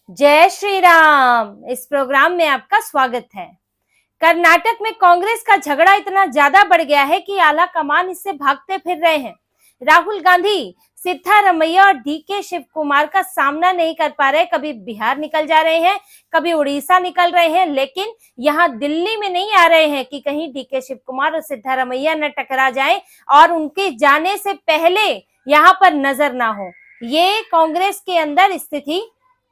जय श्री राम। इस प्रोग्राम में आपका स्वागत है। कर्नाटक में कांग्रेस का झगड़ा इतना ज्यादा बढ़ गया है कि आला कमान इससे भागते फिर रहे हैं। राहुल गांधी सिद्धारमैया और डीके शिव कुमार का सामना नहीं कर पा रहे। कभी बिहार निकल जा रहे हैं, कभी उड़ीसा निकल रहे हैं, लेकिन यहाँ दिल्ली में नहीं आ रहे हैं कि कहीं डीके शिव कुमार और सिद्धारमैया न टकरा जाए और उनके जाने से पहले यहाँ पर नजर ना हो। ये कांग्रेस के अंदर स्थिति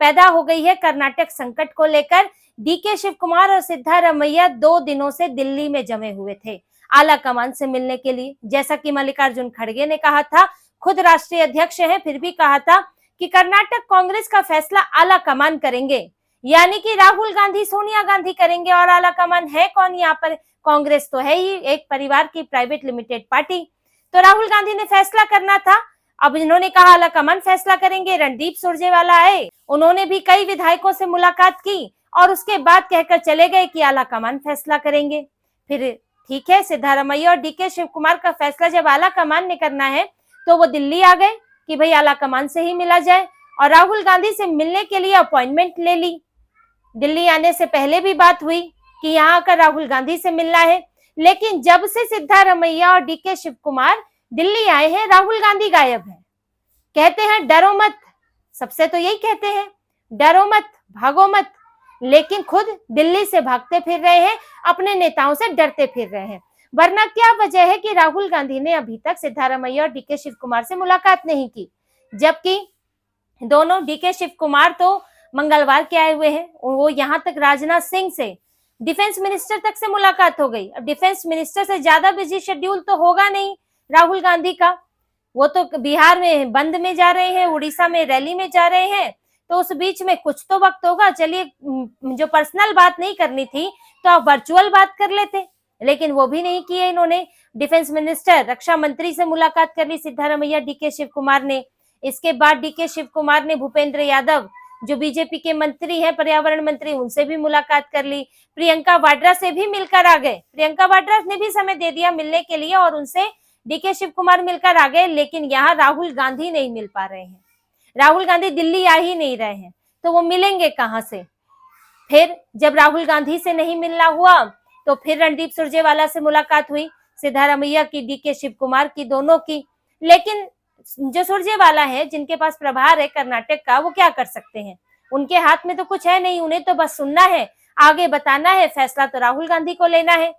पैदा हो गई है। कर्नाटक संकट को लेकर डीके शिव कुमार और सिद्धारमैया 2 दिनों से दिल्ली में जमे हुए थे आला कमान से मिलने के लिए। जैसा कि मल्लिकार्जुन खड़गे ने कहा था, खुद राष्ट्रीय अध्यक्ष हैं, फिर भी कहा था कि कर्नाटक कांग्रेस का फैसला आला कमान करेंगे, यानी कि राहुल गांधी सोनिया गांधी करेंगे। और आला कमान है कौन यहाँ पर? कांग्रेस तो है ही एक परिवार की प्राइवेट लिमिटेड पार्टी। तो राहुल गांधी ने फैसला करना था। अब इन्होंने कहा आला कमान फैसला करेंगे। रणदीप सुरजेवाला आए, उन्होंने भी कई विधायकों से मुलाकात की और उसके बाद कहकर चले गए कि आला कमान फैसला करेंगे। फिर ठीक है, सिद्धारमैया और डीके शिव कुमार का फैसला जब आला कमान ने करना है तो वो दिल्ली आ गए कि भाई आला कमान से ही मिला जाए, और राहुल गांधी से मिलने के लिए अपॉइंटमेंट ले ली। दिल्ली आने से पहले भी बात हुई कि यहाँ आकर राहुल गांधी से मिलना है, लेकिन जब से सिद्धारमैया और डीके शिव कुमार दिल्ली आए हैं, राहुल गांधी गायब है। कहते हैं डरो मत, सबसे तो यही कहते हैं डरो मत, भागो मत, लेकिन खुद दिल्ली से भागते फिर रहे हैं, अपने नेताओं से डरते फिर रहे हैं। वरना क्या वजह है कि राहुल गांधी ने अभी तक सिद्धारमैया और डीके शिव कुमार से मुलाकात नहीं की, जबकि दोनों डीके शिव कुमार तो मंगलवार के आए हुए हैं। वो यहाँ तक राजनाथ सिंह से, डिफेंस मिनिस्टर तक से मुलाकात हो गई। अब डिफेंस मिनिस्टर से ज्यादा बिजी शेड्यूल तो होगा नहीं राहुल गांधी का। वो तो बिहार में बंद में जा रहे हैं, उड़ीसा में रैली में जा रहे हैं, तो उस बीच में कुछ तो वक्त होगा। चलिए, जो पर्सनल बात नहीं करनी थी तो आप वर्चुअल बात कर लेते, लेकिन वो भी नहीं किए इन्होंने। डिफेंस मिनिस्टर, रक्षा मंत्री से मुलाकात कर ली सिद्धारमैया डीके शिव कुमार ने। इसके बाद डीके शिव कुमार ने भूपेंद्र यादव, जो बीजेपी के मंत्री हैं, पर्यावरण मंत्री, उनसे भी मुलाकात कर ली। प्रियंका वाड्रा से भी मिलकर आ गए। प्रियंका वाड्रा ने भी समय दे दिया मिलने के लिए और उनसे डीके शिव कुमार मिलकर आ गए, लेकिन यहाँ राहुल गांधी नहीं मिल पा रहे हैं। राहुल गांधी दिल्ली आ ही नहीं रहे हैं, तो वो मिलेंगे कहां से? फिर जब राहुल गांधी से नहीं मिलना हुआ तो फिर रणदीप सुरजेवाला से मुलाकात हुई, सिद्धारमैया की, डीके शिव कुमार की, दोनों की। लेकिन जो सुरजेवाला है, जिनके पास प्रभार है कर्नाटक का, वो क्या कर सकते हैं? उनके हाथ में तो कुछ है नहीं, उन्हें तो बस सुनना है, आगे बताना है, फैसला तो राहुल गांधी को लेना है।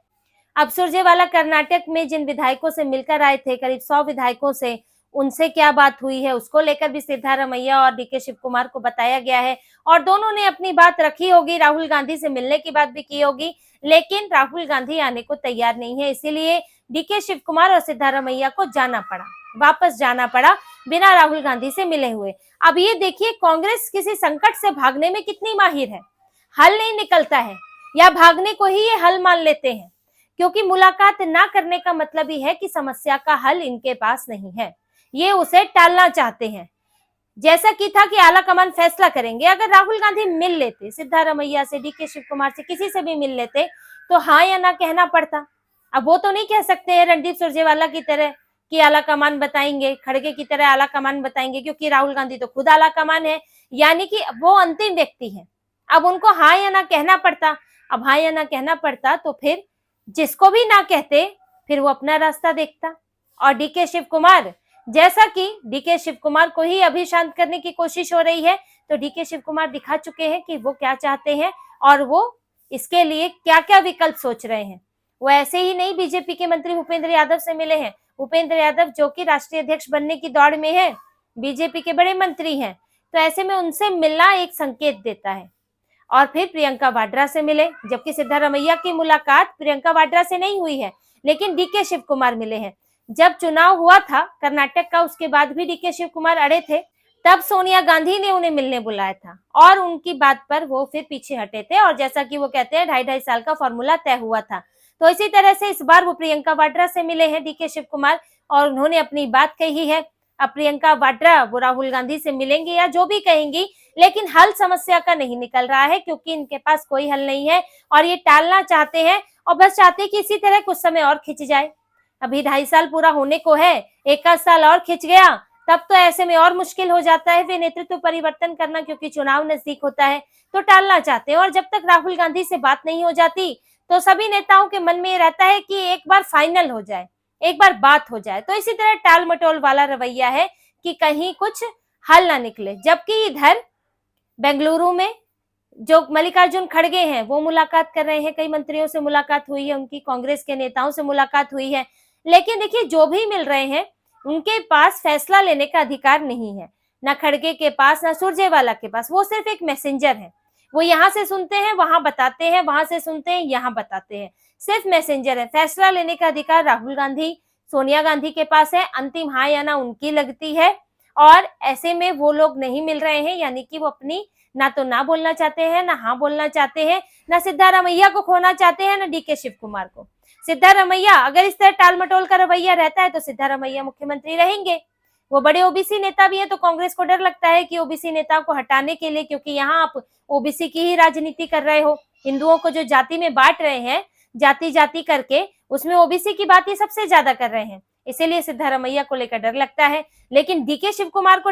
अब सुरजेवाला कर्नाटक में जिन विधायकों से मिलकर आए थे, करीब 100 विधायकों से, उनसे क्या बात हुई है उसको लेकर भी सिद्धारमैया और डीके शिव कुमार को बताया गया है, और दोनों ने अपनी बात रखी होगी। राहुल गांधी से मिलने की बात भी की होगी, लेकिन राहुल गांधी आने को तैयार नहीं है, इसीलिए डीके शिव कुमार और सिद्धारमैया को जाना पड़ा, वापस जाना पड़ा बिना राहुल गांधी से मिले हुए। अब ये देखिए, कांग्रेस किसी संकट से भागने में कितनी माहिर है। हल नहीं निकलता है या भागने को ही ये हल मान लेते हैं, क्योंकि मुलाकात ना करने का मतलब ही है कि समस्या का हल इनके पास नहीं है, ये उसे टालना चाहते हैं। जैसा कि था कि आला कमान फैसला करेंगे, अगर राहुल गांधी मिल लेते सिद्धारमैया से, डीके शिव कुमार से, किसी से भी मिल लेते तो हाँ या ना कहना पड़ता। अब वो तो नहीं कह सकते हैं रणदीप सुरजेवाला की तरह कि आला कमान बताएंगे, खड़गे की तरह आला कमान बताएंगे, क्योंकि राहुल गांधी तो खुद आला कमान है, यानी कि वो अंतिम व्यक्ति है। अब उनको हाँ या ना कहना पड़ता। अब हाँ या ना कहना पड़ता तो फिर जिसको भी ना कहते, फिर वो अपना रास्ता देखता। और डीके शिव कुमार, जैसा कि डीके शिव कुमार को ही अभी शांत करने की कोशिश हो रही है, तो डीके शिव कुमार दिखा चुके हैं कि वो क्या चाहते हैं और वो इसके लिए क्या क्या विकल्प सोच रहे हैं। वो ऐसे ही नहीं बीजेपी के मंत्री भूपेंद्र यादव से मिले हैं। भूपेंद्र यादव जो कि राष्ट्रीय अध्यक्ष बनने की दौड़ में है, बीजेपी के बड़े मंत्री हैं, तो ऐसे में उनसे मिलना एक संकेत देता है। और फिर प्रियंका वाड्रा से मिले, जबकि सिद्धारमैया की मुलाकात प्रियंका वाड्रा से नहीं हुई है, लेकिन डीके शिव कुमार मिले हैं। जब चुनाव हुआ था कर्नाटक का, उसके बाद भी डीके शिव कुमार अड़े थे, तब सोनिया गांधी ने उन्हें मिलने बुलाया था और उनकी बात पर वो फिर पीछे हटे थे। और जैसा कि वो कहते हैं, 2.5 साल का फॉर्मूला तय हुआ था। तो इसी तरह से इस बार वो प्रियंका वाड्रा से मिले हैं डीके शिव कुमार, और उन्होंने अपनी बात कही है। अब प्रियंका वाड्रा वो राहुल गांधी से मिलेंगे या जो भी कहेंगी, लेकिन हल समस्या का नहीं निकल रहा है, क्योंकि इनके पास कोई हल नहीं है और ये टालना चाहते हैं, और बस चाहते हैं कि इसी तरह कुछ समय और खिंच जाए। अभी 2.5 साल पूरा होने को है, 1 आध साल और खिंच गया तब तो ऐसे में और मुश्किल हो जाता है फिर नेतृत्व परिवर्तन करना, क्योंकि चुनाव नजदीक होता है तो टालना चाहते हैं। और जब तक राहुल गांधी से बात नहीं हो जाती तो सभी नेताओं के मन में ये रहता है कि एक बार फाइनल हो जाए, एक बार बात हो जाए। तो इसी तरह टाल मटोल वाला रवैया है कि कहीं कुछ हल ना निकले। जबकि इधर बेंगलुरु में जो मल्लिकार्जुन खड़गे हैं वो मुलाकात कर रहे हैं, कई मंत्रियों से मुलाकात हुई है उनकी, कांग्रेस के नेताओं से मुलाकात हुई है। लेकिन देखिए जो भी मिल रहे हैं उनके पास फैसला लेने का अधिकार नहीं है, ना खड़गे के पास ना सुरजेवाला के पास। वो सिर्फ एक मैसेंजर है, वो यहाँ से सुनते हैं वहां बताते हैं, वहां से सुनते हैं यहाँ बताते हैं, सिर्फ मैसेंजर है। फैसला लेने का अधिकार राहुल गांधी सोनिया गांधी के पास है, अंतिम हाँ या ना उनकी लगती है। और ऐसे में वो लोग नहीं मिल रहे हैं, यानी कि वो अपनी ना तो ना बोलना चाहते हैं, ना हाँ बोलना चाहते हैं, ना सिद्धारमैया को खोना चाहते हैं, ना डीके शिव कुमार को। सिद्धारमैया अगर इस तरह टाल मटोल का रवैया रहता है तो सिद्धारमैया मुख्यमंत्री रहेंगे। वो बड़े ओबीसी नेता भी है, तो कांग्रेस को डर लगता है कि ओबीसी नेताओं को हटाने के लिए, क्योंकि यहाँ आप ओबीसी की ही राजनीति कर रहे हो, हिंदुओं को जो जाति में बांट रहे हैं जाति जाति करके, उसमें ओबीसी की बात ये सबसे ज्यादा कर रहे हैं, इसीलिए सिद्धारमैया को लेकर डर लगता है। लेकिन डीके शिव कुमार को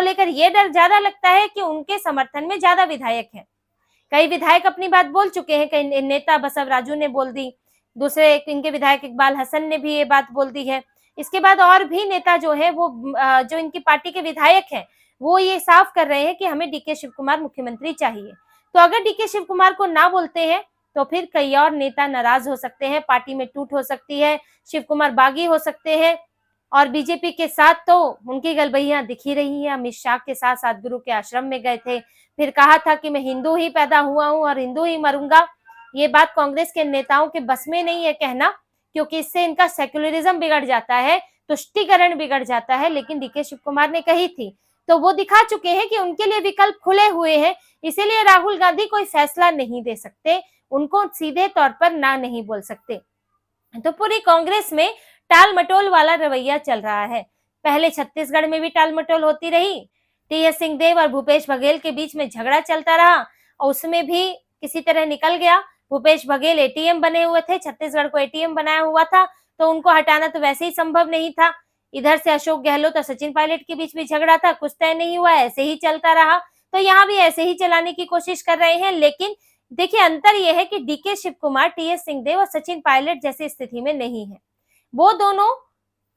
लेकर ये डर ज्यादा लगता है कि उनके समर्थन में ज्यादा विधायक हैं। कई विधायक अपनी बात बोल चुके हैं, कई नेता बसव राजू ने बोल दी, दूसरे इनके विधायक इकबाल हसन ने भी ये बात बोल दी है। इसके बाद और भी नेता जो है वो जो इनकी पार्टी के विधायक हैं वो ये साफ कर रहे हैं कि हमें डीके शिव कुमार मुख्यमंत्री चाहिए। तो अगर डीके शिव कुमार को ना बोलते हैं तो फिर कई और नेता नाराज हो सकते हैं, पार्टी में टूट हो सकती है, शिव कुमार बागी हो सकते हैं। और बीजेपी के साथ तो उनकी गलबैया दिख ही रही है। अमित शाह के साथ सदगुरु के आश्रम में गए थे, फिर कहा था कि मैं हिंदू ही पैदा हुआ हूं और हिंदू ही मरूंगा। ये बात कांग्रेस के नेताओं के बस में नहीं है कहना, क्योंकि इससे इनका सेक्युलरिज्म बिगड़ जाता है, तुष्टीकरण बिगड़ जाता है। लेकिन डीके शिव कुमार ने कही थी तो वो दिखा चुके हैं कि उनके लिए विकल्प खुले हुए हैं, इसीलिए राहुल गांधी कोई फैसला नहीं दे सकते, उनको सीधे तौर पर ना नहीं बोल सकते। तो पूरी कांग्रेस में टाल मटोल वाला रवैया चल रहा है। पहले छत्तीसगढ़ में भी टाल मटोल होती रही, टीएस सिंहदेव और भूपेश बघेल के बीच में झगड़ा चलता रहा और उसमें भी किसी तरह निकल गया। भूपेश बघेल एटीएम बने हुए थे, छत्तीसगढ़ को एटीएम बनाया हुआ था, तो उनको हटाना तो वैसे ही संभव नहीं था। इधर से अशोक गहलोत और सचिन पायलट के बीच में झगड़ा था, कुछ तय नहीं हुआ, ऐसे ही चलता रहा। तो यहाँ भी ऐसे ही चलाने की कोशिश कर रहे हैं। लेकिन देखिए अंतर यह है कि डीके शिव कुमार, टीएस सिंहदेव और सचिन पायलट जैसी स्थिति में नहीं है। वो दोनों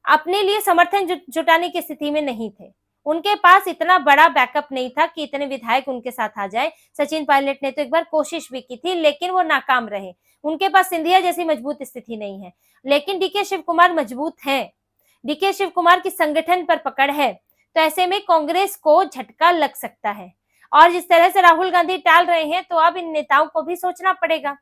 अपने लिए समर्थन जुटाने की स्थिति में नहीं थे, उनके पास इतना बड़ा बैकअप नहीं था कि इतने विधायक उनके साथ आ जाए। सचिन पायलट ने तो एक बार कोशिश भी की थी लेकिन वो नाकाम रहे, उनके पास सिंधिया जैसी मजबूत स्थिति नहीं है। लेकिन डीके शिव कुमार मजबूत हैं, डीके शिव कुमार की संगठन पर पकड़ है, तो ऐसे में कांग्रेस को झटका लग सकता है। और जिस तरह से राहुल गांधी टाल रहे हैं तो अब इन नेताओं को भी सोचना पड़ेगा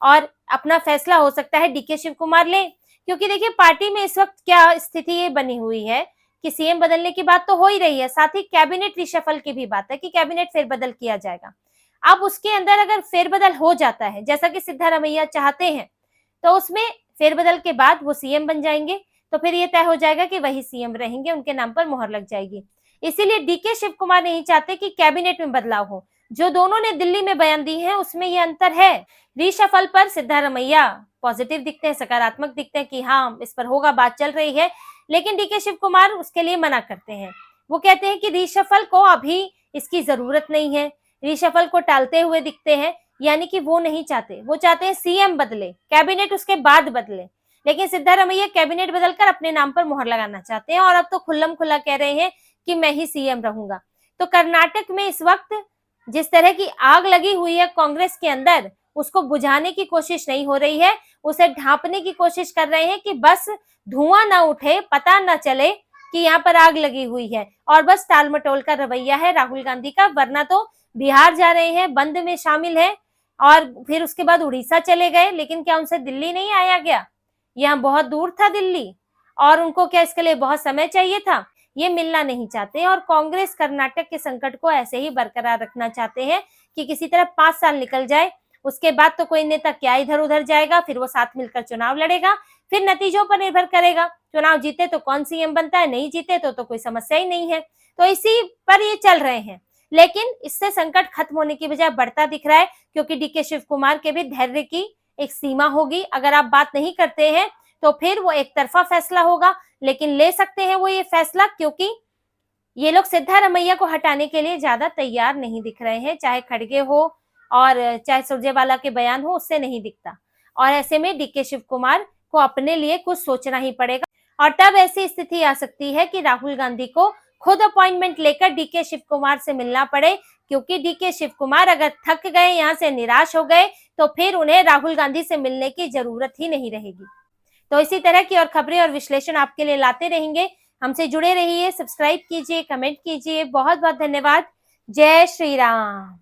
और अपना फैसला हो सकता है डीके शिव कुमार ले। क्योंकि देखिए पार्टी में इस वक्त क्या स्थिति ये बनी हुई है कि सीएम बदलने की बात तो हो ही रही है, साथ ही कैबिनेट रिशफल की भी बात है कि कैबिनेट फेरबदल किया जाएगा। अब उसके अंदर अगर फेरबदल हो जाता है जैसा कि सिद्धारमैया चाहते हैं, तो उसमें फेरबदल के बाद वो सीएम बन जाएंगे, तो फिर ये तय हो जाएगा कि वही सीएम रहेंगे, उनके नाम पर मोहर लग जाएगी। इसीलिए डीके शिव कुमार नहीं चाहते कि कैबिनेट में बदलाव हो। जो दोनों ने दिल्ली में बयान दी है उसमें ये अंतर है। रिशफल पर सिद्धारमैया पॉजिटिव दिखते हैं, सकारात्मक दिखते हैं कि हाँ इस पर होगा, बात चल रही है। लेकिन डीके शिव कुमार उसके लिए मना करते हैं, वो कहते हैं कि रिशफल को अभी इसकी जरूरत नहीं है, रिशफल को टालते हुए दिखते हैं। यानी कि वो नहीं चाहते, वो चाहते हैं सीएम बदले, कैबिनेट उसके बाद बदले। लेकिन सिद्धारमैया कैबिनेट बदलकर अपने नाम पर मोहर लगाना चाहते हैं और अब तो खुल्लम खुल्ला कह रहे हैं कि मैं ही सीएम रहूंगा। तो कर्नाटक में इस वक्त जिस तरह की आग लगी हुई है कांग्रेस के अंदर, उसको बुझाने की कोशिश नहीं हो रही है, उसे ढांपने की कोशिश कर रहे हैं कि बस धुआं ना उठे, पता ना चले कि यहाँ पर आग लगी हुई है। और बस टाल मटोल का रवैया है राहुल गांधी का, वरना तो बिहार जा रहे हैं, बंद में शामिल है और फिर उसके बाद उड़ीसा चले गए। लेकिन क्या उनसे दिल्ली नहीं आया गया? यहाँ बहुत दूर था दिल्ली और उनको क्या इसके लिए बहुत समय चाहिए था? ये मिलना नहीं चाहते और कांग्रेस कर्नाटक के संकट को ऐसे ही बरकरार रखना चाहते हैं कि किसी तरह 5 साल निकल जाए, उसके बाद तो कोई नेता क्या इधर उधर जाएगा, फिर वो साथ मिलकर चुनाव लड़ेगा, फिर नतीजों पर निर्भर करेगा। चुनाव जीते तो कौन सीएम बनता है, नहीं जीते तो कोई समस्या ही नहीं है। तो इसी पर ये चल रहे हैं। लेकिन इससे संकट खत्म होने की बजाय बढ़ता दिख रहा है, क्योंकि डीके शिव कुमार के भी धैर्य की एक सीमा होगी। अगर आप बात नहीं करते हैं तो फिर वो एक तरफा फैसला होगा, लेकिन ले सकते हैं वो ये फैसला, क्योंकि ये लोग सिद्धारमैया को हटाने के लिए ज्यादा तैयार नहीं दिख रहे हैं, चाहे खड़गे हो और चाहे सुरजेवाला के बयान हो, उससे नहीं दिखता। और ऐसे में डीके शिव कुमार को अपने लिए कुछ सोचना ही पड़ेगा, और तब ऐसी स्थिति आ सकती है कि राहुल गांधी को खुद अपॉइंटमेंट लेकर डीके शिव कुमार से मिलना पड़े, क्योंकि डीके शिव कुमार अगर थक गए, यहाँ से निराश हो गए, तो फिर उन्हें राहुल गांधी से मिलने की जरूरत ही नहीं रहेगी। तो इसी तरह की और खबरें और विश्लेषण आपके लिए लाते रहेंगे। हमसे जुड़े रहिए, सब्सक्राइब कीजिए, कमेंट कीजिए। बहुत बहुत धन्यवाद। जय श्री राम।